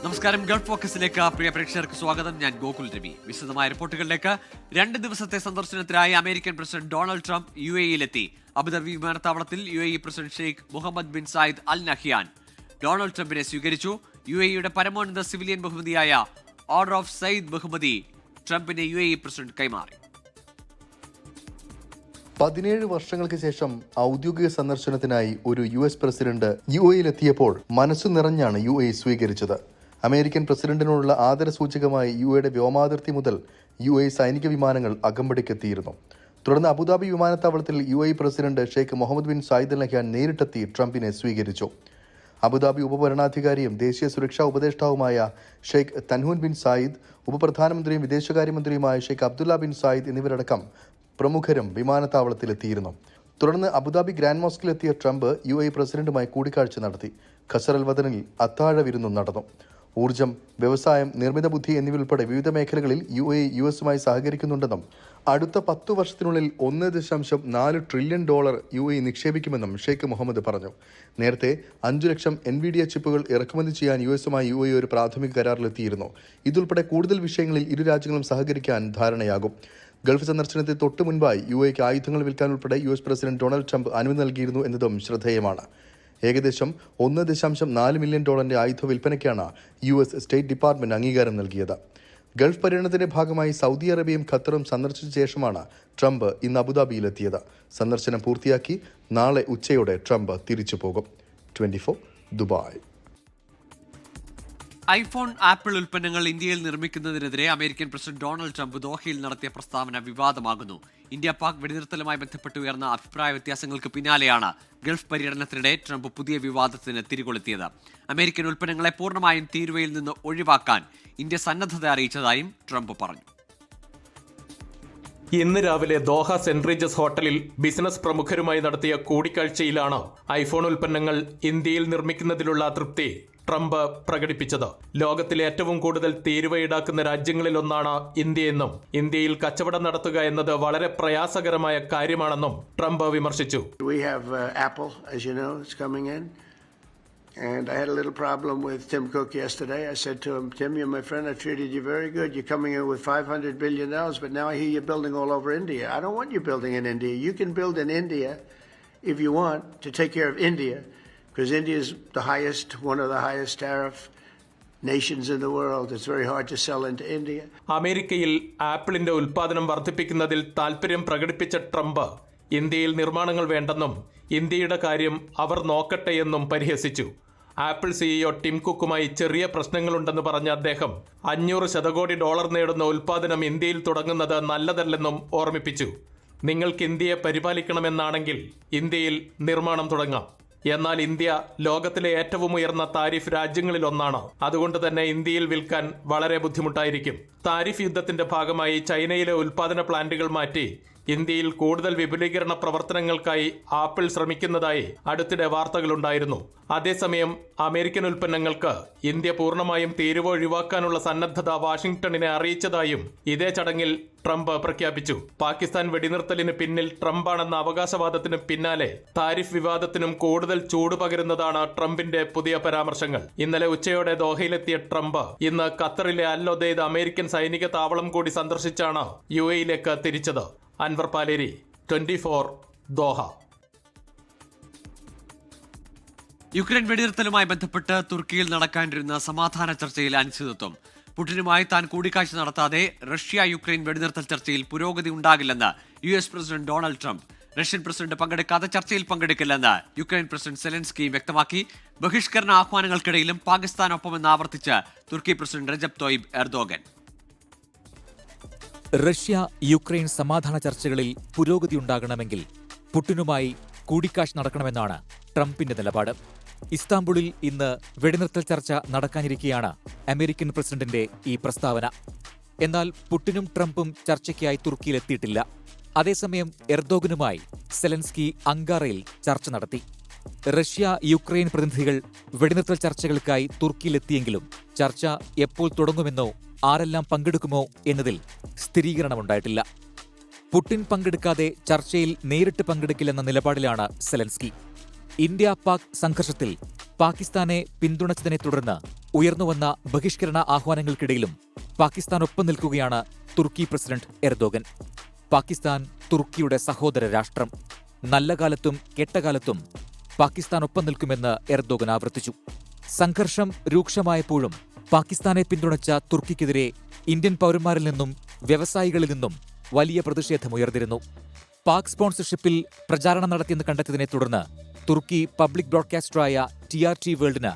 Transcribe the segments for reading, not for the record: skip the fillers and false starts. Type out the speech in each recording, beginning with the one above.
നമസ്കാരം. ഗൾഫ് ഫോക്കസിലേക്ക് പ്രിയ പ്രേക്ഷകർക്ക് സ്വാഗതം. ഞാൻ ഗോകുൽ രവി. വിശദമായ റിപ്പോർട്ടുകളിലേക്ക്. 2 ദിവസത്തെ സന്ദർശനത്തിനായി അമേരിക്കൻ പ്രസിഡന്റ് ഡൊണാൾഡ് ട്രംപ് UAE-യിലെത്തി. അബുദാബി വിമാനത്താവളത്തിൽ UAE president Sheikh Mohammed bin Zayed Al Nahyan Donald ട്രംപിനെ സ്വീകരിച്ചു. UAE-യുടെ പരമോന്നത സിവിലിയൻ ബഹുമതിയായ ഓർഡർ ഓഫ് സയ്യിദ് ബഹുമതി ട്രംപിന് UAE പ്രസിഡന്റ് കൈമാറി. 17 വർഷങ്ങൾക്ക് ശേഷം ഔദ്യോഗിക സന്ദർശനത്തിനായി ഒരു US പ്രസിഡന്റ് UAE-യിലെത്തിയപ്പോൾ മനസ്സു നിറഞ്ഞാണ് UAE സ്വീകരിച്ചത്. അമേരിക്കൻ പ്രസിഡന്റിനോടുള്ള ആദരസൂചകമായി UAE-യുടെ വ്യോമാതിർത്തി മുതൽ UAE സൈനിക വിമാനങ്ങൾ അകമ്പടിക്കെത്തിയിരുന്നു. തുടർന്ന് അബുദാബി വിമാനത്താവളത്തിൽ UAE president Sheikh Mohammed bin Zayed Al Nahyan നേരിട്ടെത്തി ട്രംപിനെ സ്വീകരിച്ചു. അബുദാബി ഉപഭരണാധികാരിയും ദേശീയ സുരക്ഷാ ഉപദേഷ്ടാവുമായ ഷെയ്ഖ് തൻഹൂൻ ബിൻ സായിദ്, ഉപപ്രധാനമന്ത്രിയും വിദേശകാര്യമന്ത്രിയുമായ ഷെയ്ഖ് അബ്ദുള്ള ബിൻ സായിദ് എന്നിവരടക്കം പ്രമുഖരും വിമാനത്താവളത്തിലെത്തിയിരുന്നു. തുടർന്ന് അബുദാബി ഗ്രാൻഡ് മോസ്കിലെത്തിയ ട്രംപ് UAE പ്രസിഡന്റുമായി കൂടിക്കാഴ്ച നടത്തി. ഖസർ അൽ വതനിൽ അത്താഴ വിരുന്നും നടന്നു. ഊർജ്ജം, വ്യവസായം, നിർമ്മിത ബുദ്ധി എന്നിവയുൾപ്പെടെ വിവിധ മേഖലകളിൽ UAE US-മായി സഹകരിക്കുന്നുണ്ടെന്നും അടുത്ത 10 വർഷത്തിനുള്ളിൽ $1.4 ട്രില്യൺ UAE നിക്ഷേപിക്കുമെന്നും ഷെയ്ഖ് മുഹമ്മദ് പറഞ്ഞു. നേരത്തെ 5 ലക്ഷം NVIDIA ചിപ്പുകൾ ഇറക്കുമതി ചെയ്യാൻ US-മായി UAE ഒരു പ്രാഥമിക കരാറിലെത്തിയിരുന്നു. ഇതുൾപ്പെടെ കൂടുതൽ വിഷയങ്ങളിൽ ഇരു രാജ്യങ്ങളും സഹകരിക്കാൻ ധാരണയാകും. ഗൾഫ് സന്ദർശനത്തിൽ തൊട്ടു മുൻപായി UAE-ക്ക് ആയുധങ്ങൾ വിൽക്കാൻ ഉൾപ്പെടെ US പ്രസിഡന്റ് ഡൊണാൾഡ് ട്രംപ് അനുമതി നൽകിയിരുന്നു എന്നതും ശ്രദ്ധേയമാണ്. ഏകദേശം $1.4 മില്യൺ ആയുധ വിൽപ്പനയ്ക്കാണ് US സ്റ്റേറ്റ് ഡിപ്പാർട്ട്മെന്റ് അംഗീകാരം നൽകിയത്. ഗൾഫ് പര്യടനത്തിന്റെ ഭാഗമായി സൗദി അറേബ്യയും ഖത്തറും സന്ദർശിച്ച ശേഷമാണ് ട്രംപ് ഇന്ന് അബുദാബിയിലെത്തിയത്. സന്ദർശനം പൂർത്തിയാക്കി നാളെ ഉച്ചയോടെ ട്രംപ് തിരിച്ചു പോകും. 24 ദുബായ്. ഐഫോൺ, ആപ്പിൾ ഉൽപ്പന്നങ്ങൾ ഇന്ത്യയിൽ നിർമ്മിക്കുന്നതിനെതിരെ അമേരിക്കൻ പ്രസിഡന്റ് ഡൊണാൾഡ് ട്രംപ് ദോഹയിൽ നടത്തിയ പ്രസ്താവന വിവാദമാകുന്നു. ഇന്ത്യ പാക് വെടിനിർത്തലുമായി ബന്ധപ്പെട്ട് ഉയർന്ന അഭിപ്രായ വ്യത്യാസങ്ങൾക്ക് പിന്നാലെയാണ് ഗൾഫ് പര്യടനത്തിനിടെ ട്രംപ് പുതിയ വിവാദത്തിന് തിരികൊളുത്തിയത്. അമേരിക്കൻ ഉൽപ്പന്നങ്ങളെ പൂർണ്ണമായും തീരുവയിൽ നിന്ന് ഒഴിവാക്കാൻ ഇന്ത്യ സന്നദ്ധത അറിയിച്ചതായും ട്രംപ് പറഞ്ഞു. ഇന്ന് രാവിലെ ദോഹ സെന്റ് റീജസ് ഹോട്ടലിൽ ബിസിനസ് പ്രമുഖരുമായി നടത്തിയ കൂടിക്കാഴ്ചയിലാണ് ഐഫോൺ ഉൽപ്പന്നങ്ങൾ ഇന്ത്യയിൽ നിർമ്മിക്കുന്നതിലുള്ള അതൃപ്തി ട്രംപ് പ്രകടിപ്പിച്ചത്. ലോകത്തിലെ ഏറ്റവും കൂടുതൽ തീരുവ ഈടാക്കുന്ന രാജ്യങ്ങളിലൊന്നാണ് ഇന്ത്യയെന്നും ഇന്ത്യയിൽ കച്ചവടം നടത്തുക എന്നത് വളരെ പ്രയാസകരമായ കാര്യമാണെന്നും ട്രംപ് വിമർശിച്ചു. And I had a little problem with Tim Cook yesterday. I said to him, Tim, you're my friend. I treated you very good. You're coming in with $500 billion, but now I hear you're building all over India. I don't want you building in India. You can build in India if you want to take care of India, because India is one of the highest tariff nations in the world. It's very hard to sell into India. അമേരിക്കയിൽ ആപ്പിളിന്റെ ഉൽപ്പാദനം വർദ്ധിപ്പിക്കുന്നതിൽ താൽപര്യം പ്രകടിപ്പിച്ച Trump ഇന്ത്യയിൽ നിർമ്മാണങ്ങൾ വേണ്ടെന്നും ഇന്ത്യയുടെ കാര്യം അവർ നോക്കട്ടെയെന്നും പരിഹസിച്ചു. ആപ്പിൾ CEO ടിം കുക്കുമായി ചെറിയ പ്രശ്നങ്ങളുണ്ടെന്ന് പറഞ്ഞ അദ്ദേഹം $500 ശതകോടി നേടുന്ന ഉൽപ്പാദനം ഇന്ത്യയിൽ തുടങ്ങുന്നത് നല്ലതല്ലെന്നും ഓർമ്മിപ്പിച്ചു. നിങ്ങൾക്ക് ഇന്ത്യയെ പരിപാലിക്കണമെന്നാണെങ്കിൽ ഇന്ത്യയിൽ നിർമ്മാണം തുടങ്ങാം. എന്നാൽ ഇന്ത്യ ലോകത്തിലെ ഏറ്റവും ഉയർന്ന താരിഫ് രാജ്യങ്ങളിലൊന്നാണ്. അതുകൊണ്ട് തന്നെ ഇന്ത്യയിൽ വിൽക്കാൻ വളരെ ബുദ്ധിമുട്ടായിരിക്കും. താരിഫ് യുദ്ധത്തിന്റെ ഭാഗമായി ചൈനയിലെ ഉൽപ്പാദന പ്ലാന്റുകൾ മാറ്റി ഇന്ത്യയിൽ കൂടുതൽ വിപുലീകരണ പ്രവർത്തനങ്ങൾക്കായി ആപ്പിൾ ശ്രമിക്കുന്നതായി അടുത്തിടെ വാർത്തകളുണ്ടായിരുന്നു. അതേസമയം അമേരിക്കൻ ഉൽപ്പന്നങ്ങൾക്ക് ഇന്ത്യ പൂർണ്ണമായും തീരുവ ഒഴിവാക്കാനുള്ള സന്നദ്ധത വാഷിംഗ്ടണിനെ അറിയിച്ചതായും ഇതേ ചടങ്ങിൽ ട്രംപ് പ്രഖ്യാപിച്ചു. പാകിസ്ഥാൻ വെടിനിർത്തലിന് പിന്നിൽ ട്രംപാണെന്ന അവകാശവാദത്തിന് പിന്നാലെ താരിഫ് വിവാദത്തിനും കൂടുതൽ ചൂട് പകരുന്നതാണ് ട്രംപിന്റെ പുതിയ പരാമർശങ്ങൾ. ഇന്നലെ ഉച്ചയോടെ ദോഹയിലെത്തിയ ട്രംപ് ഇന്ന് ഖത്തറിലെ അൽ ഒദൈദ് അമേരിക്കൻ സൈനിക താവളം കൂടി സന്ദർശിച്ചാണ് UAE-യിലേക്ക് തിരിച്ചത്. അൻവർ പാലേരി, 24 ദോഹ. യുക്രൈൻ വെടിനിർത്തലുമായി ബന്ധപ്പെട്ട് തുർക്കിയിൽ നടക്കാനിരുന്ന സമാധാന ചർച്ചയിൽ അനിശ്ചിതത്വം. പുടിനുമായി താൻ കൂടിക്കാഴ്ച നടത്താതെ റഷ്യ യുക്രൈൻ വെടിനിർത്തൽ ചർച്ചയിൽ പുരോഗതി ഉണ്ടാകില്ലെന്ന് US president Donald Trump. Russian president പങ്കെടുക്കാതെ ചർച്ചയിൽ പങ്കെടുക്കില്ലെന്ന് യുക്രൈൻ പ്രസിഡന്റ് സെലൻസ്കിയും വ്യക്തമാക്കി. ബഹിഷ്കരണ ആഹ്വാനങ്ങൾക്കിടയിലും പാകിസ്ഥാനൊപ്പമെന്ന് ആവർത്തിച്ച് തുർക്കി president Recep Tayyip Erdogan. Russia Ukraine സമാധാന ചർച്ചകളിൽ പുരോഗതിയുണ്ടാകണമെങ്കിൽ പുടിനുമായി കൂടിക്കാഴ്ച നടക്കണമെന്നാണ് ട്രംപിന്റെ നിലപാട്. ഇസ്താംബുളിൽ ഇന്ന് വെടിനിർത്തൽ ചർച്ച നടക്കാനിരിക്കെയാണ് അമേരിക്കൻ പ്രസിഡന്റിന്റെ ഈ പ്രസ്താവന. എന്നാൽ പുടിനും ട്രംപും ചർച്ചയ്ക്കായി തുർക്കിയിലെത്തിയിട്ടില്ല. അതേസമയം എർദോഗനുമായി സെലൻസ്കി അങ്കാറയിൽ ചർച്ച നടത്തി. റഷ്യ യുക്രൈൻ പ്രതിനിധികൾ വെടിനിർത്തൽ ചർച്ചകൾക്കായി തുർക്കിയിലെത്തിയെങ്കിലും ചർച്ച എപ്പോൾ തുടങ്ങുമെന്നോ ആരെല്ലാം പങ്കെടുക്കുമോ എന്നതിൽ സ്ഥിരീകരണമുണ്ടായിട്ടില്ല. പുടിൻ പങ്കെടുക്കാതെ ചർച്ചയിൽ നേരിട്ട് പങ്കെടുക്കില്ലെന്ന നിലപാടിലാണ് സെലൻസ്കി. ഇന്ത്യ പാക് സംഘർഷത്തിൽ പാകിസ്ഥാനെ പിന്തുണച്ചതിനെ തുടർന്ന് ഉയർന്നുവന്ന ബഹിഷ്കരണ ആഹ്വാനങ്ങൾക്കിടയിലും പാകിസ്ഥാനൊപ്പം നിൽക്കുകയാണ് തുർക്കി പ്രസിഡന്റ് എർദോഗൻ. പാകിസ്ഥാൻ തുർക്കിയുടെ സഹോദര രാഷ്ട്രം. നല്ല കാലത്തും കെട്ടകാലത്തും പാകിസ്ഥാനൊപ്പം നിൽക്കുമെന്ന് എർദോഗൻ ആവർത്തിച്ചു. സംഘർഷം രൂക്ഷമായപ്പോഴും പാകിസ്ഥാനെ പിന്തുണച്ച തുർക്കിക്കെതിരെ ഇന്ത്യൻ പൗരന്മാരിൽ നിന്നും വ്യവസായികളിൽ നിന്നും വലിയ പ്രതിഷേധമുയർന്നിരുന്നു. പാക് സ്പോൺസർഷിപ്പിൽ പ്രചാരണം നടത്തിയെന്ന് കണ്ടെത്തിയതിനെ തുടർന്ന് തുർക്കി പബ്ലിക് ബ്രോഡ്കാസ്റ്ററായ TRT വേൾഡിന്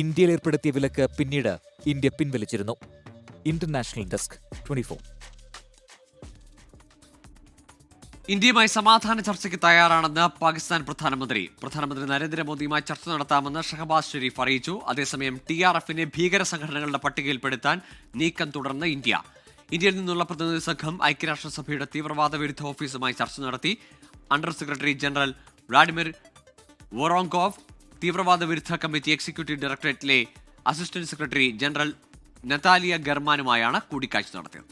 ഇന്ത്യയിൽ ഏർപ്പെടുത്തിയ വിലക്ക് പിന്നീട് ഇന്ത്യ പിൻവലിച്ചിരുന്നു. International desk 24. ഇന്ത്യയുമായി സമാധാന ചർച്ചയ്ക്ക് തയ്യാറാണെന്ന് പാകിസ്ഥാൻ പ്രധാനമന്ത്രി നരേന്ദ്രമോദിയുമായി ചർച്ച നടത്താമെന്ന് ഷഹബാസ് ഷെരീഫ് അറിയിച്ചു. അതേസമയം TRFനെ ഭീകര സംഘടനകളുടെ പട്ടികയിൽപ്പെടുത്താൻ നീക്കം തുടർന്ന് ഇന്ത്യയിൽ നിന്നുള്ള പ്രതിനിധി സംഘം ഐക്യരാഷ്ട്രസഭയുടെ തീവ്രവാദ വിരുദ്ധ ഓഫീസുമായി ചർച്ച നടത്തി. Under secretary general Vladimir Voronkov, തീവ്രവാദ വിരുദ്ധ കമ്മിറ്റി എക്സിക്യൂട്ടീവ് ഡയറക്ടറേറ്റിലെ അസിസ്റ്റന്റ് സെക്രട്ടറി ജനറൽ നതാലിയ ഗർമാനുമായാണ് കൂടിക്കാഴ്ച നടത്തിയത്.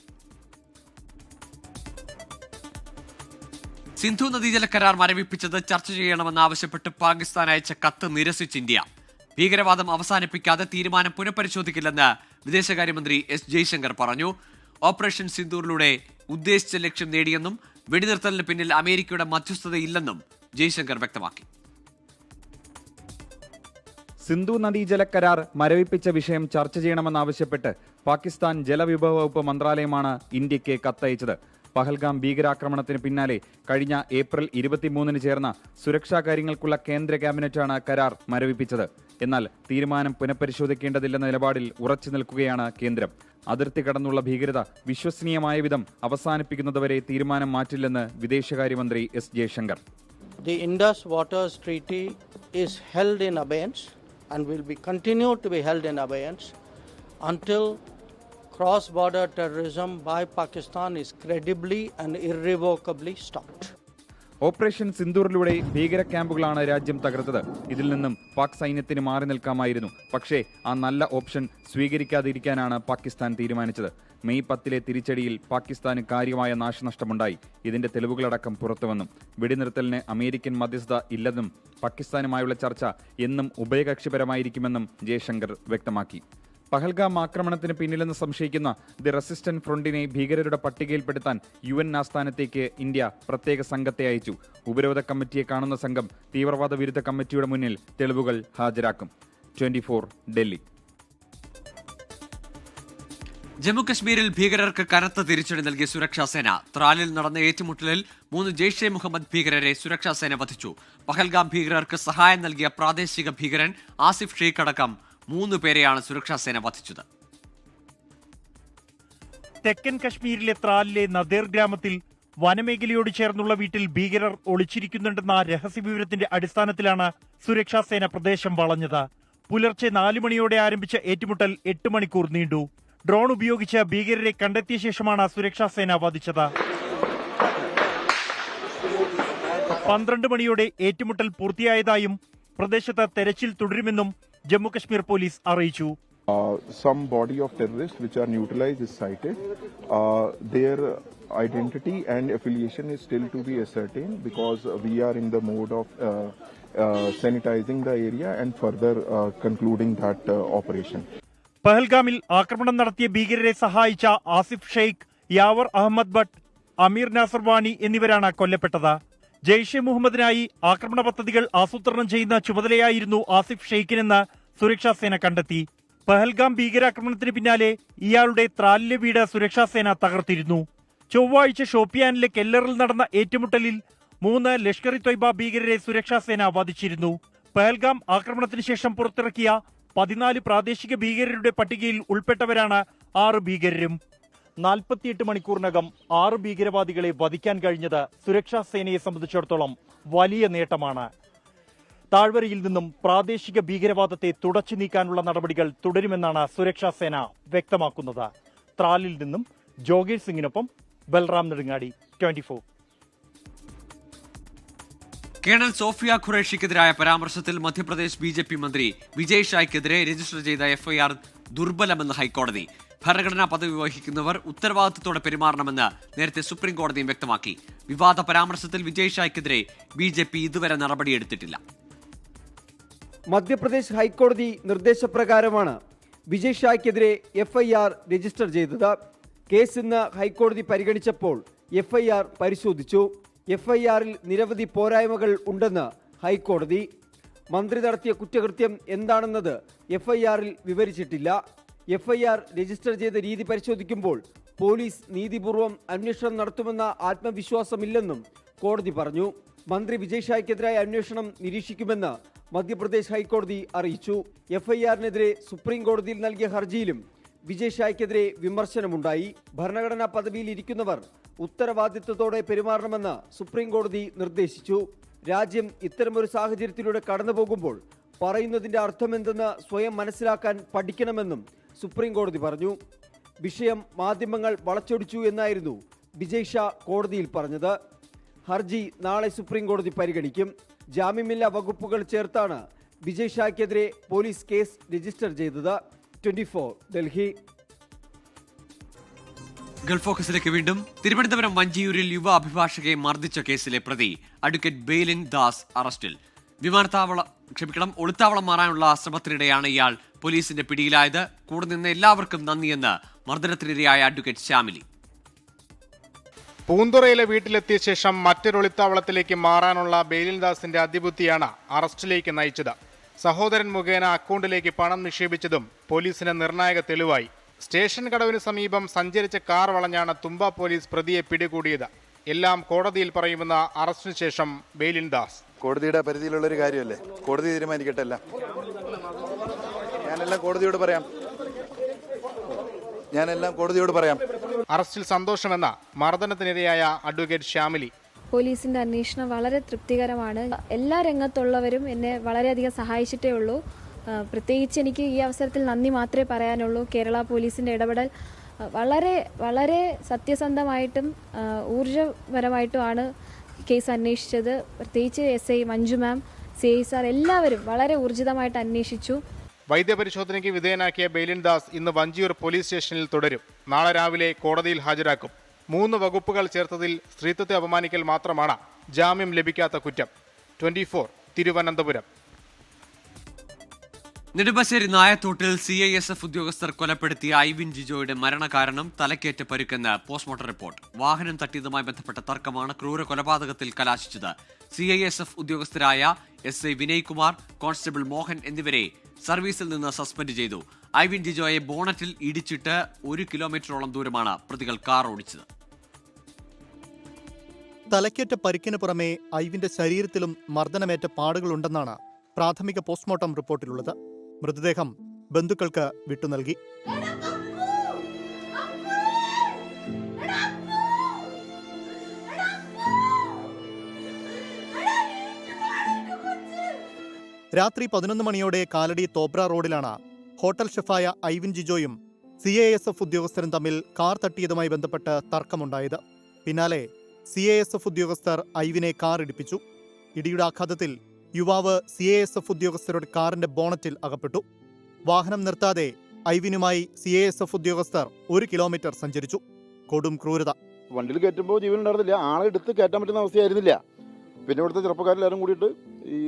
സിന്ധു നദീജല കരാർ മരവിപ്പിച്ചത് ചർച്ച ചെയ്യണമെന്നാവശ്യപ്പെട്ട് പാകിസ്ഥാൻ അയച്ച കത്ത് നിരസിച്ച് ഇന്ത്യ. ഭീകരവാദം അവസാനിപ്പിക്കാതെ തീരുമാനം പുനഃപരിശോധിക്കില്ലെന്ന് വിദേശകാര്യമന്ത്രി S. ജയശങ്കർ പറഞ്ഞു. ഓപ്പറേഷൻ സിന്ദൂറിലൂടെ ഉദ്ദേശിച്ച ലക്ഷ്യം നേടിയെന്നും വെടിനിർത്തലിന് പിന്നിൽ അമേരിക്കയുടെ മധ്യസ്ഥതയില്ലെന്നും ജയശങ്കർ വ്യക്തമാക്കി. സിന്ധു നദീജല കരാർ മരവിപ്പിച്ച വിഷയം ചർച്ച ചെയ്യണമെന്നാവശ്യപ്പെട്ട് പാകിസ്ഥാൻ ജലവിഭവ വകുപ്പ് മന്ത്രാലയമാണ് ഇന്ത്യക്ക് കത്തയച്ചത്. പഹൽഗാം ഭീകരാക്രമണത്തിന് പിന്നാലെ കഴിഞ്ഞ ഏപ്രിൽ 23 ചേർന്ന സുരക്ഷാ കാര്യങ്ങൾക്കുള്ള കേന്ദ്ര ക്യാബിനറ്റാണ് കരാർ മരവിപ്പിച്ചത്. എന്നാൽ തീരുമാനം പുനഃപരിശോധിക്കേണ്ടതില്ലെന്ന നിലപാടിൽ ഉറച്ചു നിൽക്കുകയാണ് കേന്ദ്രം. അതിർത്തി കടന്നുള്ള ഭീകരത വിശ്വസനീയമായ വിധം അവസാനിപ്പിക്കുന്നതുവരെ തീരുമാനം മാറ്റില്ലെന്ന് വിദേശകാര്യമന്ത്രി S. Jaishankar. The Indus Waters Treaty is held in abeyance and will be continued to be held in abeyance until cross-border terrorism by Pakistan is credibly and irrevocably stopped. Operation സിന്ദൂറിലൂടെ ഭീകര ക്യാമ്പുകളാണ് രാജ്യം തകർത്തത്. ഇതിൽ നിന്നും പാക് സൈന്യത്തിന് മാറി നിൽക്കാമായിരുന്നു. പക്ഷേ ആ നല്ല ഓപ്ഷൻ സ്വീകരിക്കാതിരിക്കാനാണ് പാകിസ്ഥാൻ തീരുമാനിച്ചത്. മെയ് 10 തിരിച്ചടിയിൽ പാകിസ്ഥാന് കാര്യമായ നാശനഷ്ടമുണ്ടായി. ഇതിന്റെ തെളിവുകളടക്കം പുറത്തുവന്നു. വെടിനിർത്തലിന് അമേരിക്കൻ മധ്യസ്ഥത ഇല്ലെന്നും പാകിസ്ഥാനുമായുള്ള ചർച്ച എന്നും ഉഭയകക്ഷിപരമായിരിക്കുമെന്നും ജയശങ്കർ വ്യക്തമാക്കി. പഹൽഗാം ആക്രമണത്തിന് പിന്നിലെന്ന് സംശയിക്കുന്ന ദി റെസിസ്റ്റന്റ് ഫ്രണ്ടിനെ ഭീകരരുടെ പട്ടികയിൽപ്പെടുത്താൻ UN ആസ്ഥാനത്തേക്ക് ഇന്ത്യ പ്രത്യേക സംഘത്തെ അയച്ചു. ഉപരോധ കമ്മിറ്റിയെ കാണുന്ന സംഘം തീവ്രവാദ വിരുദ്ധ കമ്മിറ്റിയുടെ മുന്നിൽ തെളിവുകൾ ഹാജരാക്കും. 24 ഡൽഹി. ജമ്മുകശ്മീരിൽ ഭീകരർക്ക് കനത്ത തിരിച്ചടി നൽകിയ സുരക്ഷാസേന. ത്രാലിൽ നടന്ന ഏറ്റുമുട്ടലിൽ 3 ജെയ്ഷെ മുഹമ്മദ് ഭീകരരെ സുരക്ഷാസേന വധിച്ചു. പഹൽഗാം ഭീകരർക്ക് സഹായം നൽകിയ പ്രാദേശിക ഭീകരൻ ആസിഫ് ഷെയ്ഖ് അടക്കം 3 പേരെയാണ് സുരക്ഷാസേന വധിച്ചത്. തെക്കൻ കശ്മീരിലെ ത്രാലിലെ നദേർ ഗ്രാമത്തിൽ വനമേഖലയോട് ചേർന്നുള്ള വീട്ടിൽ ഭീകരർ ഒളിച്ചിരിക്കുന്നുണ്ടെന്ന രഹസ്യവിവരത്തിന്റെ അടിസ്ഥാനത്തിലാണ് സുരക്ഷാസേന പ്രദേശം വളഞ്ഞത്. പുലർച്ചെ 4 മണിയോടെ ആരംഭിച്ച ഏറ്റുമുട്ടൽ 8 മണിക്കൂർ നീണ്ടു. ഡ്രോൺ ഉപയോഗിച്ച് ഭീകരരെ കണ്ടെത്തിയ ശേഷമാണ് സുരക്ഷാസേന വധിച്ചത്. 12 മണിയോടെ ഏറ്റുമുട്ടൽ പൂർത്തിയായതായും പ്രദേശത്ത് തെരച്ചിൽ തുടരുമെന്നും ജമ്മുകശ്മീർ പോലീസ് അറിയിച്ചു. Some body of terrorists which are neutralized is cited. Their identity and affiliation is still to be ascertained because we are in the mode of sanitizing the area and further concluding that operation. പഹൽഗാമിൽ ആക്രമണം നടത്തിയ ഭീകരരെ സഹായിച്ച ആസിഫ് ഷെയ്ഖ്, യാവർ അഹമ്മദ് ഭട്ട്, അമീർ നാസർ വാനി എന്നിവരാണ് കൊല്ലപ്പെട്ടത്. ജെയ്ഷെ മുഹമ്മദിനായി ആക്രമണ പദ്ധതികൾ ആസൂത്രണം ചെയ്യുന്ന ചുമതലയായിരുന്നു ആസിഫ് ഷെയ്ഖിനെന്ന് സുരക്ഷാസേന കണ്ടെത്തി. പഹൽഗാം ഭീകരാക്രമണത്തിന് പിന്നാലെ ഇയാളുടെ ത്രാലിലെ വീട് സുരക്ഷാസേന തകർത്തിരുന്നു. ചൊവ്വാഴ്ച ഷോപ്പിയാനിലെ കെല്ലറിൽ നടന്ന ഏറ്റുമുട്ടലിൽ 3 ലഷ്കർ ഇ തൊയ്ബ ഭീകരരെ സുരക്ഷാസേന വധിച്ചിരുന്നു. പഹൽഗാം ആക്രമണത്തിന് ശേഷം പുറത്തിറക്കിയ 14 പ്രാദേശിക ഭീകരരുടെ പട്ടികയിൽ ഉൾപ്പെട്ടവരാണ് 6 ഭീകരരും. 48 മണിക്കൂറിനകം 6 ഭീകരവാദികളെ വധിക്കാൻ കഴിഞ്ഞത് സുരക്ഷാ സേനയെ സംബന്ധിച്ചിടത്തോളം വലിയ നേട്ടമാണ്. താഴ്വരയിൽ നിന്നും പ്രാദേശിക ഭീകരവാദത്തെ തുടച്ചു നീക്കാനുള്ള നടപടികൾ തുടരുമെന്നാണ് സുരക്ഷാ സേന വ്യക്തമാക്കുന്നത്. ത്രാലിൽ നിന്നും ജോഗേഷ് സിംഗിനൊപ്പം ബൽറാം നെടുങ്ങാടി, 24. കേണൽ സോഫിയ ഖുറേഷിക്കെതിരായ പരാമർശത്തിൽ മധ്യപ്രദേശ് BJP മന്ത്രി വിജയ് ഷായ്ക്കെതിരെ രജിസ്റ്റർ ചെയ്ത FIR ദുർബലമെന്ന് ഹൈക്കോടതി. ഭരണഘടനാ പദവി വഹിക്കുന്നവർ ഉത്തരവാദിത്തത്തോടെ പെരുമാറണമെന്ന് നേരത്തെ സുപ്രീം കോടതിയും വ്യക്തമാക്കി. വിവാദ പരാമർശത്തിൽ വിജയ് ഷായ്ക്കെതിരെ BJP ഇതുവരെ നടപടിയെടുത്തിട്ടില്ല. മധ്യപ്രദേശ് ഹൈക്കോടതി നിർദ്ദേശപ്രകാരമാണ് വിജയ് ഷായ്ക്കെതിരെ FIR രജിസ്റ്റർ ചെയ്തത്. കേസ് ഇന്ന് ഹൈക്കോടതി പരിഗണിച്ചപ്പോൾ FIR പരിശോധിച്ചു. FIRൽ നിരവധി പോരായ്മകൾ ഉണ്ടെന്ന് ഹൈക്കോടതി. മന്ത്രി നടത്തിയ കുറ്റകൃത്യം എന്താണെന്നത് FIRൽ വിവരിച്ചിട്ടില്ല. FIR രജിസ്റ്റർ ചെയ്ത രീതി പരിശോധിക്കുമ്പോൾ പോലീസ് നീതിപൂർവം അന്വേഷണം നടത്തുമെന്ന ആത്മവിശ്വാസമില്ലെന്നും കോടതി പറഞ്ഞു. മന്ത്രി വിജയ് ഷായ്ക്കെതിരായ അന്വേഷണം നിരീക്ഷിക്കുമെന്ന് മധ്യപ്രദേശ് ഹൈക്കോടതി അറിയിച്ചു. FIRനെതിരെ സുപ്രീം കോടതിയിൽ നൽകിയ ഹർജിയിലും വിജയ് ഷായ്ക്കെതിരെ വിമർശനമുണ്ടായി. ഭരണഘടനാ പദവിയിൽ ഇരിക്കുന്നവർ ഉത്തരവാദിത്വത്തോടെ പെരുമാറണമെന്ന് സുപ്രീം കോടതി നിർദ്ദേശിച്ചു. രാജ്യം ഇത്തരമൊരു സാഹചര്യത്തിലൂടെ കടന്നു പോകുമ്പോൾ പറയുന്നതിന്റെ അർത്ഥമെന്തെന്ന് സ്വയം മനസ്സിലാക്കാൻ പഠിക്കണമെന്നും സുപ്രീം കോടതി പറഞ്ഞു. വിഷയം മാധ്യമങ്ങൾ വളച്ചൊടിച്ചു എന്നായിരുന്നു വിജയ് ഷാ കോടതിയിൽ പറഞ്ഞത്. ഹർജി നാളെ സുപ്രീം കോടതി പരിഗണിക്കും. ജാമ്യമില്ലാ വകുപ്പുകൾ ചേർത്താണ് വിജയ് ഷായ്ക്കെതിരെ പോലീസ് കേസ് രജിസ്റ്റർ ചെയ്തത്. 24 ഡൽഹി. ഗൾഫ് ഫോക്കസിലേക്ക് വീണ്ടും. തിരുവനന്തപുരം വഞ്ചിയൂരിൽ യുവ അഭിഭാഷകയെ മർദ്ദിച്ച കേസിലെ പ്രതി അഡ്വക്കേറ്റ് ബെയ്ലിൻ ദാസ് അറസ്റ്റിൽ. ഒളിത്താവളം മാറാനുള്ള ശ്രമത്തിനിടെയാണ് ഇയാൾ പോലീസിന്റെ പിടിയിലായത്. കൂടെ നിന്ന് എല്ലാവർക്കും നന്ദിയെന്ന് മർദ്ദനത്തിനിരയായ അഡ്വക്കേറ്റ് ശ്യാമിലി. പൂന്തുറയിലെ വീട്ടിലെത്തിയ ശേഷം മറ്റൊരു ഒളിത്താവളത്തിലേക്ക് മാറാനുള്ള ബെയ്ലിൻ ദാസിന്റെ അതിബുദ്ധിയാണ് അറസ്റ്റിലേക്ക് നയിച്ചത്. സഹോദരൻ മുഖേന അക്കൗണ്ടിലേക്ക് പണം നിക്ഷേപിച്ചതും പോലീസിന് നിർണായക തെളിവായി. സ്റ്റേഷൻ കടവിന് സമീപം സഞ്ചരിച്ച കാർ വളഞ്ഞാണ് തുമ്പ പോലീസ് പ്രതിയെ പിടികൂടിയത്. എല്ലാം കോടതിയിൽ പറയുമെന്ന അറസ്റ്റിന് ശേഷം ബെയ്ലിൻ ദാസ്. കോടതിയുടെ പരിധിയിലുള്ളൊരു കാര്യമല്ലേ, കോടതി തീരുമാനിക്കട്ടെ. ഞാനെല്ലാം കോടതിയോട് പറയാം. അറസ്റ്റിൽ സന്തോഷമെന്ന മർദ്ദനത്തിനിരയായ അഡ്വക്കേറ്റ് ശ്യാമിലി. പോലീസിന്റെ അന്വേഷണം വളരെ തൃപ്തികരമാണ്. എല്ലാ രംഗത്തുള്ളവരും എന്നെ വളരെയധികം സഹായിച്ചിട്ടേ ഉള്ളൂ. പ്രത്യേകിച്ച് എനിക്ക് ഈ അവസരത്തിൽ നന്ദി മാത്രമേ പറയാനുള്ളൂ. കേരള പോലീസിന്റെ ഇടപെടൽ വളരെ വളരെ സത്യസന്ധമായിട്ടും ഊർജ്ജപരമായിട്ടുമാണ് കേസ് അന്വേഷിച്ചത്. പ്രത്യേകിച്ച് SI മഞ്ജു മാം, CI സാർ എല്ലാവരും വളരെ ഊർജിതമായിട്ട് അന്വേഷിച്ചു. വൈദ്യപരിശോധനയ്ക്ക് വിധേയനാക്കിയ ബെയ്ലിൻ ദാസ് ഇന്ന് വഞ്ചിയൂർ പോലീസ് സ്റ്റേഷനിൽ തുടരും. നാളെ രാവിലെ കോടതിയിൽ ഹാജരാക്കും. 3 വകുപ്പുകൾ ചേർത്തതിൽ സ്ത്രീത്വത്തെ അപമാനിക്കൽ മാത്രമാണ് ജാമ്യം ലഭിക്കാത്ത കുറ്റം. 24 തിരുവനന്തപുരം. നെടുമ്പാശ്ശേരി നായത്തോട്ടിൽ CISF ഉദ്യോഗസ്ഥർ കൊലപ്പെടുത്തിയ ഐവിൻ ജിജോയുടെ മരണകാരണം തലക്കേറ്റ പരുക്കെന്ന് പോസ്റ്റ്മോർട്ടം റിപ്പോർട്ട്. വാഹനം തട്ടിയതുമായി ബന്ധപ്പെട്ട തർക്കമാണ് ക്രൂര കൊലപാതകത്തിൽ കലാശിച്ചത്. CISF ഉദ്യോഗസ്ഥരായ SI വിനയ് കുമാർ, കോൺസ്റ്റബിൾ മോഹൻ എന്നിവരെ സർവീസിൽ നിന്ന് സസ്പെൻഡ് ചെയ്തു. ഐവിൻ ജിജോയെ ബോണറ്റിൽ ഇടിച്ചിട്ട് 1 കിലോമീറ്ററോളം ദൂരമാണ് പ്രതികൾ കാർ ഓടിച്ചത്. തലക്കേറ്റ പരിക്കിന് പുറമെ ഐവിന്റെ ശരീരത്തിലും മർദ്ദനമേറ്റ പാടുകളുണ്ടെന്നാണ് പ്രാഥമിക പോസ്റ്റ്മോർട്ടം റിപ്പോർട്ടിലുള്ളത്. മൃതദേഹം ബന്ധുക്കൾക്ക് വിട്ടുനൽകി. രാത്രി 11 മണിയോടെ കാലടി തോബ്ര റോഡിലാണ് ഹോട്ടൽ ഷെഫായ ഐവിൻ ജിജോയും CISF ഉദ്യോഗസ്ഥരും തമ്മിൽ കാർ തട്ടിയതുമായി ബന്ധപ്പെട്ട് തർക്കമുണ്ടായത്. പിന്നാലെ CISF ഉദ്യോഗസ്ഥർ ഐവിനെ കാർ ഇടിപ്പിച്ചു. ഇടിയുടെ ആഘാതത്തിൽ യുവാവ് CISF ഉദ്യോഗസ്ഥരുടെ കാറിന്റെ ബോണറ്റിൽ അകപ്പെട്ടു. വാഹനം നിർത്താതെ ഐവിനുമായി CISF ഉദ്യോഗസ്ഥർ 1 കിലോമീറ്റർ സഞ്ചരിച്ചു. കൊടും ക്രൂരത. വണ്ടിയിൽ കയറ്റുമ്പോൾ ജീവൻ ഉണ്ടായിരുന്നില്ല, ആളെ എടുത്ത് കയറ്റാൻ പറ്റുന്ന അവസ്ഥയായിരുന്നില്ല. പിന്നെ ഇവിടുത്തെ ചെറുപ്പക്കാരെല്ലാവരും കൂടിയിട്ട് ഈ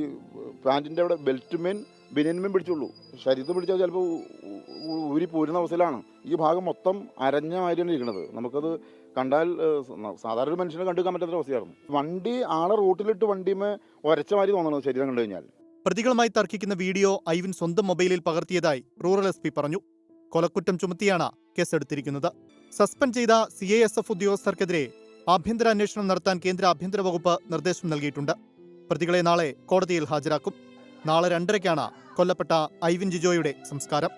പാൻറ്റിൻ്റെ അവിടെ ബെൽറ്റുമേൻ ബനിയന്മേൻ പിടിച്ചുള്ളൂ. ശരീരത്തിൽ പിടിച്ചാൽ ചിലപ്പോൾ ഊരി പോരുന്ന അവസ്ഥയിലാണ്. ഈ ഭാഗം മൊത്തം അരഞ്ഞ മാതിരിയാണ് ഇരിക്കുന്നത്. നമുക്കത് കണ്ടാൽ സാധാരണ ഒരു മനുഷ്യനെ കണ്ടുക്കാൻ പറ്റാത്ത അവസ്ഥയായിരുന്നു. വണ്ടി ആളെ റൂട്ടിലിട്ട് വണ്ടിമേ ഒരച്ച മാതിരി തോന്നണം ശരീരം കണ്ടു കഴിഞ്ഞാൽ. പ്രതികളുമായി തർക്കിക്കുന്ന വീഡിയോ ഐവിൻ സ്വന്തം മൊബൈലിൽ പകർത്തിയതായി റൂറൽ SP പറഞ്ഞു. കൊലക്കുറ്റം ചുമത്തിയാണ് കേസെടുത്തിരിക്കുന്നത്. സസ്പെൻഡ് ചെയ്ത CISF ഉദ്യോഗസ്ഥർക്കെതിരെ ആഭ്യന്തര അന്വേഷണം നടത്താൻ കേന്ദ്ര ആഭ്യന്തര വകുപ്പ് നിർദ്ദേശം നൽകിയിട്ടുണ്ട്. പ്രതികളെ നാളെ കോടതിയിൽ ഹാജരാക്കും. നാളെ 2:30-ക്കാണ് കൊല്ലപ്പെട്ട ഐവിൻ ജിജോയുടെ സംസ്കാരം.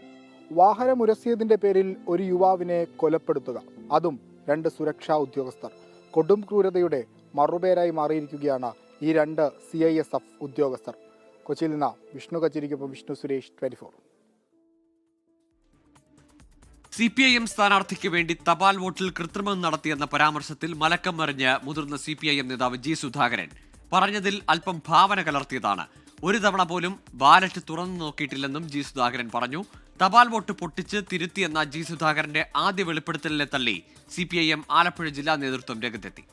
വാഹനമുരസിയതിന്റെ പേരിൽ ഒരു യുവാവിനെ കൊലപ്പെടുത്തുക, അതും 2 സുരക്ഷാ ഉദ്യോഗസ്ഥർ. കൊടും ക്രൂരതയുടെ മറുപേരായി മാറിയിരിക്കുകയാണ് ഈ 2 CISF ഉദ്യോഗസ്ഥർ. കൊച്ചിയിൽ നിന്ന് വിഷ്ണു കച്ചേരിക്കൊപ്പം വിഷ്ണു സുരേഷ്, 24. CPIM സ്ഥാനാർത്ഥിക്ക് വേണ്ടി തപാൽ വോട്ടിൽ കൃത്രിമം നടത്തിയെന്ന പരാമർശത്തിൽ മലക്കം മറിഞ്ഞ് മുതിർന്ന CPIM നേതാവ് G സുധാകരൻ. പറഞ്ഞതിൽ അല്പം ഭാവന കലർത്തിയതാണ്. ഒരു തവണ പോലും ബാലറ്റ് തുറന്നു നോക്കിയിട്ടില്ലെന്നും G സുധാകരൻ പറഞ്ഞു. തപാൽ വോട്ട് പൊട്ടിച്ച് തിരുത്തിയെന്ന G സുധാകരന്റെ ആദ്യ വെളിപ്പെടുത്തലിനെ തള്ളി CPIM ആലപ്പുഴ ജില്ലാ നേതൃത്വം രംഗത്തെത്തി.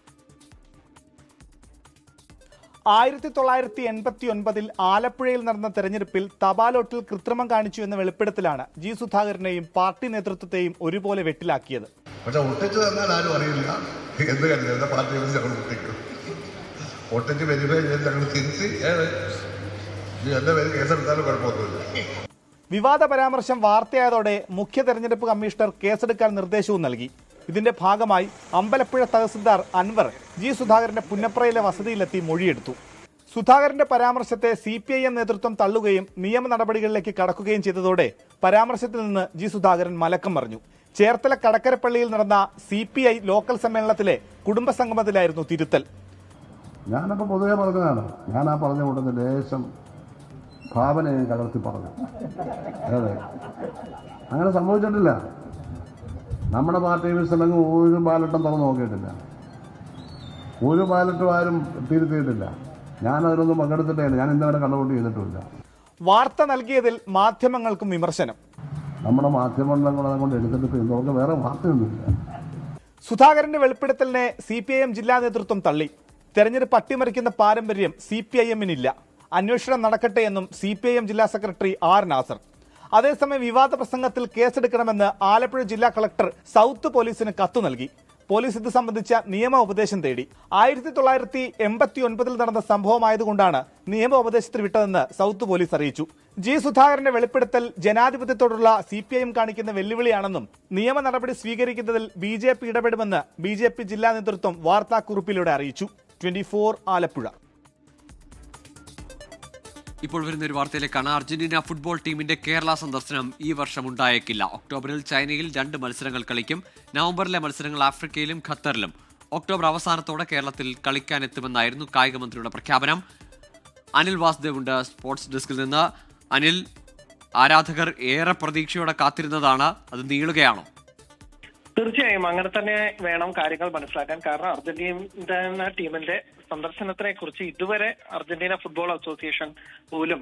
1989 ആലപ്പുഴയിൽ നടന്ന തെരഞ്ഞെടുപ്പിൽ തപാലോട്ടിൽ കൃത്രിമം കാണിച്ചു എന്ന വെളിപ്പെടുത്തലാണ് ജി സുധാകരനെയും പാർട്ടി നേതൃത്വത്തെയും ഒരുപോലെ വെട്ടിലാക്കിയത്. പക്ഷെ ഒട്ടിച്ചു തന്നാൽ ആരും അറിയില്ല എന്ത് കരുതൽ പാർട്ടി ഞങ്ങൾ ഒട്ടിക്കും. ഒട്ടിച്ച് വെരിഫൈ ചെയ്ത് ഞങ്ങൾ തിരിച്ച് എന്റെ പേര് കേസെടുത്താലും കുഴപ്പമൊന്നുമില്ല. വിവാദ പരാമർശം വാർത്തയായതോടെ മുഖ്യ തെരഞ്ഞെടുപ്പ് കമ്മീഷണർ കേസെടുക്കാൻ നിർദ്ദേശവും നൽകി. ഇതിന്റെ ഭാഗമായി അമ്പലപ്പുഴ തഹസിൽദാർ അൻവർ ജി സുധാകരന്റെ പുന്നപ്രയിലെ വസതിയിലെത്തി മൊഴിയെടുത്തു. സുധാകരന്റെ പരാമർശത്തെ CPIM നേതൃത്വം തള്ളുകയും നിയമ നടപടികളിലേക്ക് കടക്കുകയും ചെയ്തതോടെ പരാമർശത്തിൽ നിന്ന് ജി സുധാകരൻ മലക്കം മറിഞ്ഞു. ചേർത്തല കടക്കരപ്പള്ളിയിൽ നടന്ന CPI ലോക്കൽ സമ്മേളനത്തിലെ കുടുംബസംഗമത്തിലായിരുന്നു തിരുത്തൽ. ഞാനപ്പോൾ പൊതുവെ പറഞ്ഞതാണ്. ഞാൻ ആ പറഞ്ഞ ഉടനെ ലേശം ഭാവനയെ കലർത്തി പറഞ്ഞു. അതെ, അങ്ങനെ സംഭവിച്ചിട്ടില്ല. നമ്മുടെ പാർട്ടി മിസ്റ്റല്ലെങ്കിൽ ഒരു ബാലറ്റും തുറന്നു നോക്കിയിട്ടില്ല. ഒരു ബാലറ്റും ആരും തിരുത്തിയിട്ടില്ല. ഞാൻ അതിനൊന്നും പങ്കെടുത്തിട്ടില്ല. ഞാൻ ഇന്നവരെ കണ്ടുകൊണ്ട് ചെയ്തിട്ടില്ല. വാർത്ത നൽകിയതിൽ മാധ്യമങ്ങൾക്കും വിമർശനം. നമ്മുടെ മാധ്യമങ്ങളെ കൊണ്ട് എടുത്തിട്ട് നമുക്ക് വേറെ വാർത്തയൊന്നുമില്ല. സുധാകരന്റെ വെളിപ്പെടുത്തലിനെ CPIM ജില്ലാ നേതൃത്വം തള്ളി. തെരഞ്ഞെടുപ്പ് അട്ടിമറിക്കുന്ന പാരമ്പര്യം CPIM-നില്ല. അന്വേഷണം നടക്കട്ടെ എന്നും CPIM ജില്ലാ സെക്രട്ടറി R. നാസർ. അതേസമയം വിവാദ പ്രസംഗത്തിൽ കേസെടുക്കണമെന്ന് ആലപ്പുഴ ജില്ലാ കളക്ടർ സൗത്ത് പോലീസിന് കത്തു നൽകി. പോലീസ് ഇത് സംബന്ധിച്ച നിയമ ഉപദേശം തേടി. 1989 നടന്ന സംഭവമായതുകൊണ്ടാണ് നിയമ ഉപദേശത്തിന് വിട്ടതെന്ന് സൗത്ത് പോലീസ് അറിയിച്ചു. ജി സുധാകരന്റെ വെളിപ്പെടുത്തൽ ജനാധിപത്യത്തോടുള്ള CPIM കാണിക്കുന്ന വെല്ലുവിളിയാണെന്നും നിയമ നടപടി സ്വീകരിക്കുന്നതിൽ BJP ഇടപെടുമെന്ന് BJP ജില്ലാ നേതൃത്വം വാർത്താക്കുറിപ്പിലൂടെ അറിയിച്ചു. 24 ആലപ്പുഴ. ഇപ്പോൾ വരുന്ന ഒരു വാർത്തയിലേക്കാണ്. അർജന്റീന ഫുട്ബോൾ ടീമിന്റെ കേരള സന്ദർശനം ഈ വർഷം ഉണ്ടായേക്കില്ല. ഒക്ടോബറിൽ ചൈനയിൽ 2 മത്സരങ്ങൾ കളിക്കും. നവംബറിലെ മത്സരങ്ങൾ ആഫ്രിക്കയിലും ഖത്തറിലും. ഒക്ടോബർ അവസാനത്തോടെ കേരളത്തിൽ കളിക്കാനെത്തുമെന്നായിരുന്നു കായിക മന്ത്രിയുടെ പ്രഖ്യാപനം. അനിൽ വാസുദേവ് ഉണ്ട് സ്പോർട്സ് ഡെസ്കിൽ നിന്ന്. അനിൽ, ആരാധകർ ഏറെ പ്രതീക്ഷയോടെ കാത്തിരുന്നതാണ്, അത് നീളുകയാണോ? തീർച്ചയായും അങ്ങനെ തന്നെ വേണം കാര്യങ്ങൾ മനസ്സിലാക്കാൻ. കാരണം അർജന്റീന ടീമിന്റെ സന്ദർശനത്തിനെ കുറിച്ച് ഇതുവരെ അർജന്റീന ഫുട്ബോൾ അസോസിയേഷൻ പോലും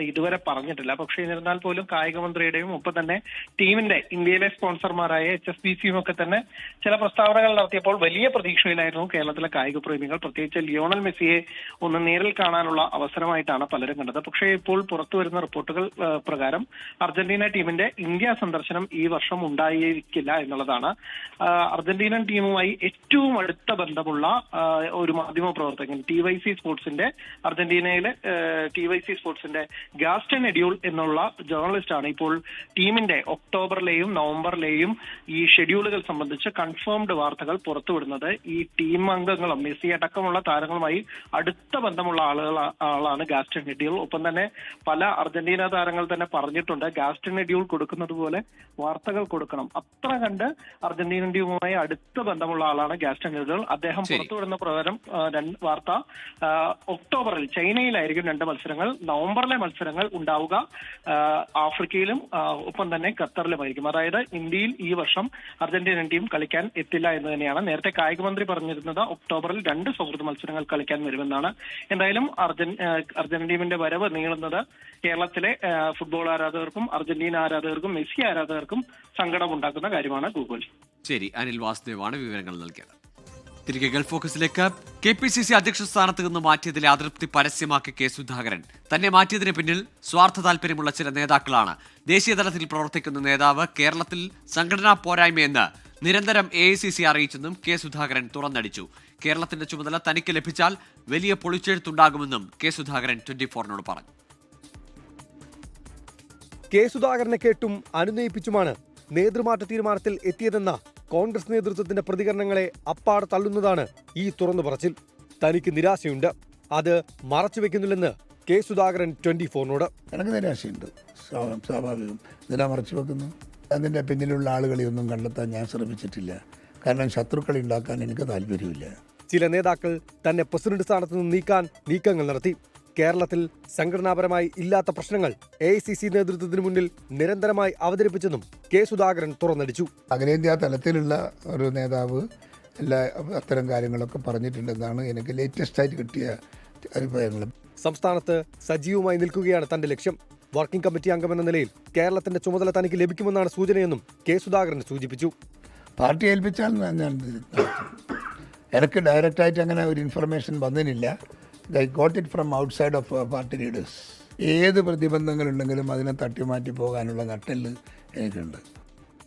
ഇതുവരെ പറഞ്ഞിട്ടില്ല. പക്ഷേ എന്നിരുന്നാൽ പോലും കായിക മന്ത്രിയുടെയും ഒപ്പം തന്നെ ടീമിന്റെ ഇന്ത്യയിലെ സ്പോൺസർമാരായ HSBC ഒക്കെ തന്നെ ചില പ്രസ്താവനകൾ നടത്തിയപ്പോൾ വലിയ പ്രതീക്ഷയിലായിരുന്നു കേരളത്തിലെ കായിക പ്രേമികൾ. പ്രത്യേകിച്ച് ലിയോണൽ മെസ്സിയെ ഒന്ന് നേരിൽ കാണാനുള്ള അവസരമായിട്ടാണ് പലരും കണ്ടത്. പക്ഷേ ഇപ്പോൾ പുറത്തു വരുന്ന റിപ്പോർട്ടുകൾ പ്രകാരം അർജന്റീന ടീമിന്റെ ഇന്ത്യ സന്ദർശനം ഈ വർഷം ഉണ്ടായിരിക്കില്ല എന്നുള്ളതാണ്. അർജന്റീനൻ ടീമുമായി ഏറ്റവും അടുത്ത ബന്ധമുള്ള ഒരു മാധ്യമ പ്രവർത്തകൻ TYC സ്പോർട്സിന്റെ അർജന്റീനയിലെ TYC സ്പോർട്സിന്റെ ഗാസ്റ്റൻ എഡ്യൂൾ എന്നുള്ള ജേർണലിസ്റ്റ് ആണ് ഇപ്പോൾ ടീമിന്റെ ഒക്ടോബറിലെയും നവംബറിലെയും ഈ ഷെഡ്യൂളുകൾ സംബന്ധിച്ച് കൺഫേംഡ് വാർത്തകൾ പുറത്തുവിടുന്നത്. ഈ ടീം അംഗങ്ങളും മെസ്സി അടക്കമുള്ള താരങ്ങളുമായി അടുത്ത ബന്ധമുള്ള ആളാണ് ഗാസ്റ്റൻ എഡ്യൂൾ. ഒപ്പം തന്നെ പല അർജന്റീന താരങ്ങൾ തന്നെ പറഞ്ഞിട്ടുണ്ട് ഗാസ്റ്റൻ എഡ്യൂൾ കൊടുക്കുന്നത് പോലെ വാർത്തകൾ കൊടുക്കണം. അത്ര കണ്ട് അർജന്റീനൻ ടീമുമായി അടുത്ത ബന്ധമുള്ള ആളാണ് ഗാസ്റ്റൻ എഡ്യൂൾ. അദ്ദേഹം പുറത്തുവിടുന്ന പ്രകാരം വാർത്ത ഒക്ടോബറിൽ ചൈനയിലായിരിക്കും 2 മത്സരങ്ങൾ. നവംബറിലെ മത്സരങ്ങൾ ഉണ്ടാവുക ആഫ്രിക്കയിലും ഒപ്പം തന്നെ ഖത്തറിലുമായിരിക്കും. അതായത് ഇന്ത്യയിൽ ഈ വർഷം അർജന്റീനൻ ടീം കളിക്കാൻ എത്തില്ല എന്ന് തന്നെയാണ് നേരത്തെ കായിക മന്ത്രി പറഞ്ഞിരുന്നത്. ഒക്ടോബറിൽ 2 സൗഹൃദ മത്സരങ്ങൾ കളിക്കാൻ വരുമെന്നാണ്. എന്തായാലും അർജന്റീന ടീമിന്റെ വരവ് നീളുന്നത് കേരളത്തിലെ ഫുട്ബോൾ ആരാധകർക്കും അർജന്റീന ആരാധകർക്കും മെസ്സി ആരാധകർക്കും സങ്കടമുണ്ടാക്കുന്ന കാര്യമാണ്. ഗൂഗിൾ. ശരി, അനിൽ വാസുദേവാണ് വിവരങ്ങൾ നൽകിയത്. തിരികെ ഗൾഫ് ഫോക്കസിലേക്ക്. KPCC അധ്യക്ഷ സ്ഥാനത്ത് നിന്ന് മാറ്റിയതിലെ അതൃപ്തി പരസ്യമാക്കി K. സുധാകരൻ. തന്നെ മാറ്റിയതിന് പിന്നിൽ സ്വാർത്ഥ താല്പര്യമുള്ള ചില നേതാക്കളാണ്. ദേശീയ തലത്തിൽ പ്രവർത്തിക്കുന്ന നേതാവ് കേരളത്തിൽ സംഘടനാ പോരായ്മയെന്ന് നിരന്തരം AICC അറിയിച്ചെന്നും K. സുധാകരൻ തുറന്നടിച്ചു. കേരളത്തിന്റെ ചുമതല തനിക്ക് ലഭിച്ചാൽ വലിയ പൊളിച്ചെഴുത്തുണ്ടാകുമെന്നും K. സുധാകരൻ 24-നോട് പറഞ്ഞു. K. സുധാകരനെ കേട്ടും അനുനയിപ്പിച്ചുമാണ് നേതൃമാറ്റ തീരുമാനത്തിൽ എത്തിയതെന്ന കോൺഗ്രസ് നേതൃത്വത്തിന്റെ പ്രതികരണങ്ങളെ അപ്പാടെ തള്ളുന്നതാണ് ഈ തുറന്നു പറച്ചിൽ. തനിക്ക് നിരാശയുണ്ട്, അത് മറച്ചുവെക്കുന്നില്ലെന്ന് K. സുധാകരൻ 24-നോട്. എനിക്ക് നിരാശയുണ്ട്, സ്വാഭാവികം. ഇതിനാ മറച്ചു വെക്കുന്നു. അതിൻ്റെ പിന്നിലുള്ള ആളുകളെയൊന്നും കണ്ടെത്താൻ ഞാൻ ശ്രമിച്ചിട്ടില്ല. കാരണം ശത്രുക്കളെ ഉണ്ടാക്കാൻ എനിക്ക് താല്പര്യമില്ല. ചില നേതാക്കൾ തന്നെ പ്രസിഡന്റ് സ്ഥാനത്ത് നിന്ന് നീക്കാൻ നീക്കങ്ങൾ നടത്തി. കേരളത്തിൽ സംഘടനാപരമായി ഇല്ലാത്ത പ്രശ്നങ്ങൾ AICC നേതൃത്വത്തിന് മുന്നിൽ നിരന്തരമായി അവതരിപ്പിച്ചെന്നും K. സുധാകരൻ തുറന്നടിച്ചു. അഖിലേന്ത്യാ തലത്തിലുള്ള ഒരു നേതാവ് എല്ലാ അത്തരം കാര്യങ്ങളൊക്കെ പറഞ്ഞിട്ടുണ്ടെന്നാണ് എനിക്ക് ലേറ്റസ്റ്റ് ആയിട്ട് കിട്ടിയ അഭിപ്രായങ്ങൾ. സംസ്ഥാനത്ത് സജീവമായി നിൽക്കുകയാണ് തന്റെ ലക്ഷ്യം. വർക്കിംഗ് കമ്മിറ്റി അംഗമെന്ന നിലയിൽ കേരളത്തിന്റെ ചുമതല തനിക്ക് ലഭിക്കുമെന്നാണ് സൂചനയെന്നും K. സുധാകരൻ സൂചിപ്പിച്ചു. പാർട്ടി ഏൽപ്പിച്ചാൽ ഞാൻ എനിക്ക് ഡയറക്റ്റായിട്ട് അങ്ങനെ ഒരു ഇൻഫർമേഷൻ വന്നിട്ടില്ല. I got it from outside of party leaders. ഏത് പ്രതിബന്ധങ്ങളുണ്ടെങ്കിലും അതിനെ തട്ടിമാറ്റി പോകാനുള്ള നട്ടെല്ല് എനിക്കുണ്ട്.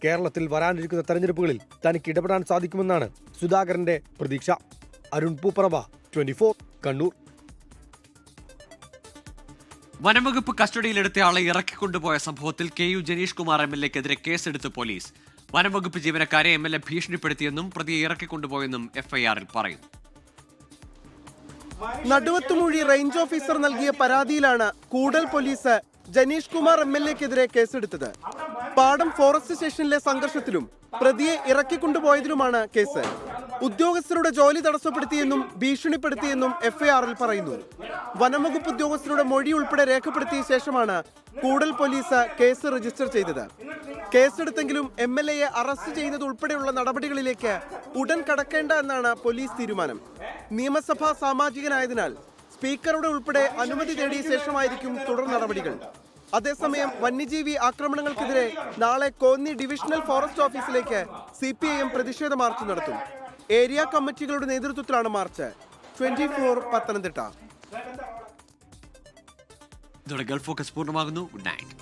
കേരളത്തിൽ വരാനിരിക്കുന്ന തെരഞ്ഞെടുപ്പുകളിൽ തനിക്ക് ഇടപെടാൻ സാധിക്കുമെന്നാണ് സുധാകരന്റെ പ്രതീക്ഷ. അരുൺ പൂപ്പറമ്പ, 24 കണ്ണൂർ. വനംവകുപ്പ് കസ്റ്റഡിയിലെടുത്തയാളെ ഇറക്കിക്കൊണ്ടുപോയ സംഭവത്തിൽ KU ജനീഷ് കുമാർ MLA-ക്കെതിരെ കേസെടുത്ത് പോലീസ്. വനംവകുപ്പ് ജീവനക്കാരെ MLA ഭീഷണിപ്പെടുത്തിയെന്നും പ്രതിയെ ഇറക്കിക്കൊണ്ടുപോയെന്നും FIR-ൽ പറയുന്നു. നടുവത്തുമൂഴി റേഞ്ച് ഓഫീസർ നൽകിയ പരാതിയിലാണ് കൂടൽ പോലീസ് ജനീഷ് കുമാർ MLA-ക്കെതിരെ കേസെടുത്തത്. പാടം ഫോറസ്റ്റ് സ്റ്റേഷനിലെ സംഘർഷത്തിലും പ്രതിയെ ഇറക്കിക്കൊണ്ടുപോയതിലുമാണ് കേസ്. ഉദ്യോഗസ്ഥരുടെ ജോലി തടസ്സപ്പെടുത്തിയെന്നും ഭീഷണിപ്പെടുത്തിയെന്നും FIR-ൽ പറയുന്നു. വനംവകുപ്പ് ഉദ്യോഗസ്ഥരുടെ മൊഴി ഉൾപ്പെടെ രേഖപ്പെടുത്തിയ ശേഷമാണ് കൂടൽ പോലീസ് കേസ് രജിസ്റ്റർ ചെയ്തത്. കേസെടുത്തെങ്കിലും MLA-യെ അറസ്റ്റ് ചെയ്യുന്നത് ഉൾപ്പെടെയുള്ള നടപടികളിലേക്ക് ഉടൻ കടക്കേണ്ട എന്നാണ് പോലീസ് തീരുമാനം. നിയമസഭാ സാമാജികനായതിനാൽ സ്പീക്കറുടെ ഉൾപ്പെടെ അനുമതി തേടിയ ശേഷമായിരിക്കും തുടർ നടപടികൾ. അതേസമയം വന്യജീവി ആക്രമണങ്ങൾക്കെതിരെ നാളെ കോന്നി ഡിവിഷണൽ ഫോറസ്റ്റ് ഓഫീസിലേക്ക് CPIM പ്രതിഷേധ മാർച്ച് നടത്തും. ഏരിയ കമ്മിറ്റികളുടെ നേതൃത്വത്തിലാണ് മാർച്ച്. 24 പത്തനംതിട്ട. ഇതോടെ ഗൾഫ് ഫോക്കസ് പൂർണ്ണമാകുന്നു. Good night.